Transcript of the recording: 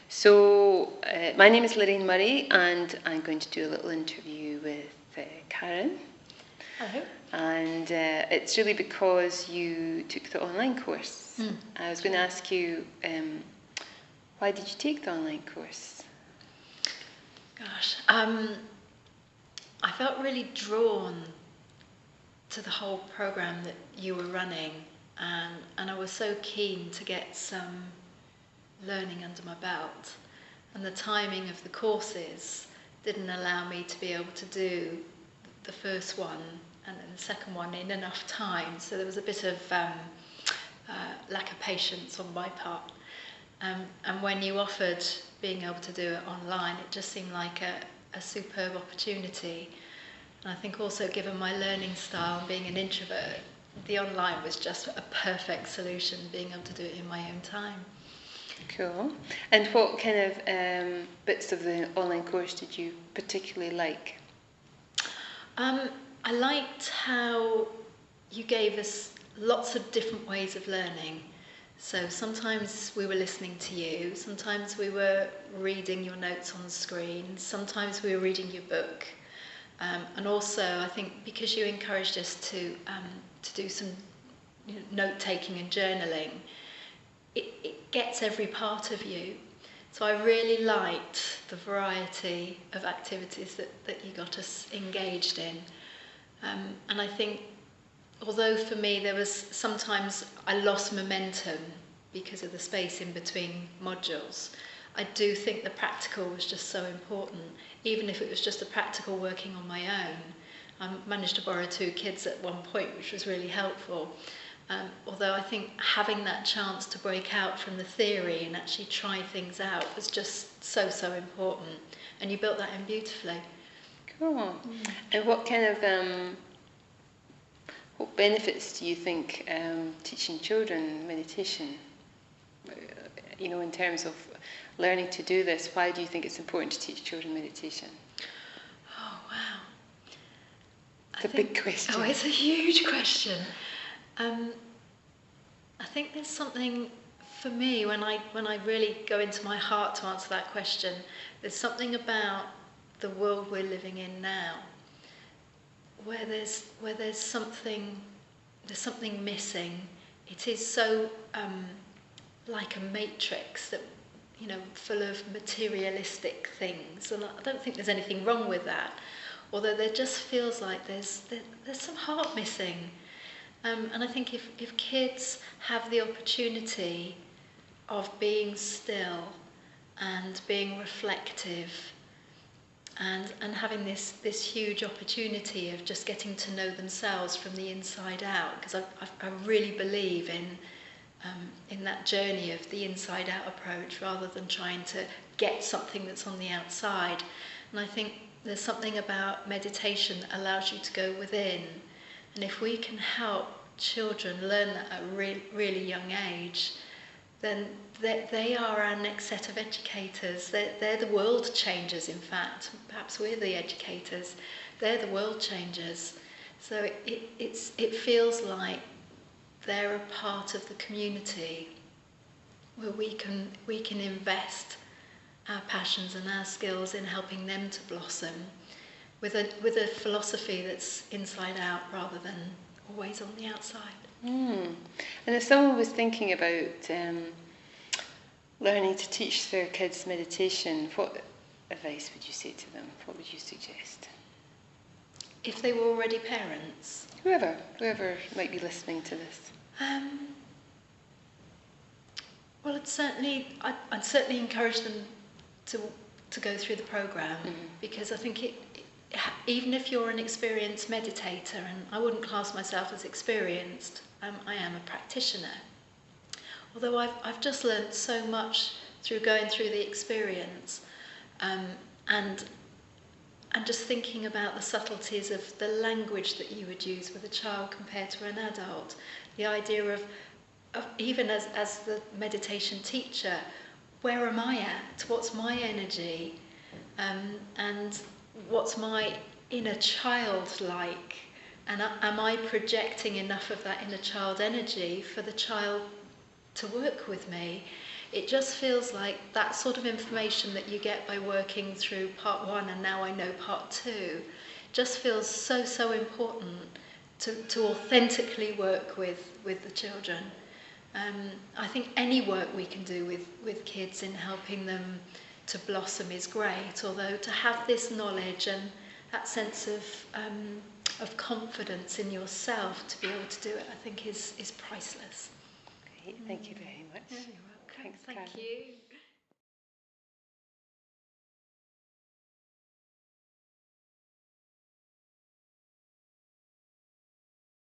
So, my name is Lorraine Murray, and I'm going to do a little interview with Karen. Hello. And it's really because you took the online course. I was going to ask you, why did you take the online course? Gosh, I felt really drawn to the whole program that you were running, and I was so keen to get some learning under my belt, and the timing of the courses didn't allow me to be able to do the first one and then the second one in enough time, so there was a bit of lack of patience on my part, and when you offered being able to do it online, it just seemed like a superb opportunity. And I think also, given my learning style and being an introvert, the online was just a perfect solution, being able to do it in my own time. Cool. And what kind of bits of the online course did you particularly like? I liked how you gave us lots of different ways of learning. So sometimes we were listening to you, sometimes we were reading your notes on the screen, sometimes we were reading your book. And also, I think because you encouraged us to do some note-taking and journaling, it gets every part of you. So I really liked the variety of activities that you got us engaged in. And I think, although for me there was sometimes I lost momentum because of the space in between modules, I do think the practical was just so important, even if it was just a practical working on my own. I managed to borrow 2 kids at one point, which was really helpful. Although I think having that chance to break out from the theory and actually try things out was just so important. And you built that in beautifully. Cool. And what kind of what benefits do you think teaching children meditation, in terms of learning to do this, why do you think it's important to teach children meditation? Oh, wow. It's a big question. Oh, it's a huge question. I think there's something, for me, when I really go into my heart to answer that question, there's something about the world we're living in now, where there's something missing. It is so like a matrix that, full of materialistic things, and I don't think there's anything wrong with that. Although there just feels like there's some heart missing. And I think if kids have the opportunity of being still and being reflective and having this huge opportunity of just getting to know themselves from the inside out, because I really believe in that journey of the inside out approach rather than trying to get something that's on the outside. And I think there's something about meditation that allows you to go within. And if we can help children learn that at a really young age, then they are our next set of educators. They're the world changers, in fact. Perhaps we're the educators. They're the world changers. So it feels like they're a part of the community where we can invest our passions and our skills in helping them to blossom with a philosophy that's inside out rather than always on the outside. And if someone was thinking about learning to teach their kids meditation, what advice would you say to them? What would you suggest? If they were already parents? Whoever might be listening to this. Well, I'd certainly encourage them to go through the program, because I think even if you're an experienced meditator, and I wouldn't class myself as experienced, I am a practitioner. Although I've just learned so much through going through the experience, and just thinking about the subtleties of the language that you would use with a child compared to an adult. The idea of even as the meditation teacher, where am I at? What's my energy? And what's my inner child like? And am I projecting enough of that inner child energy for the child to work with me? it just feels like that sort of information that you get by working through part 1 and now I know part 2 just feels so important to authentically work with the children. I think any work we can do with kids in helping them to blossom is great, although to have this knowledge and that sense of confidence in yourself to be able to do it, I think is priceless. Great, thank you very much. You're welcome. Thanks, Thank Karen. you.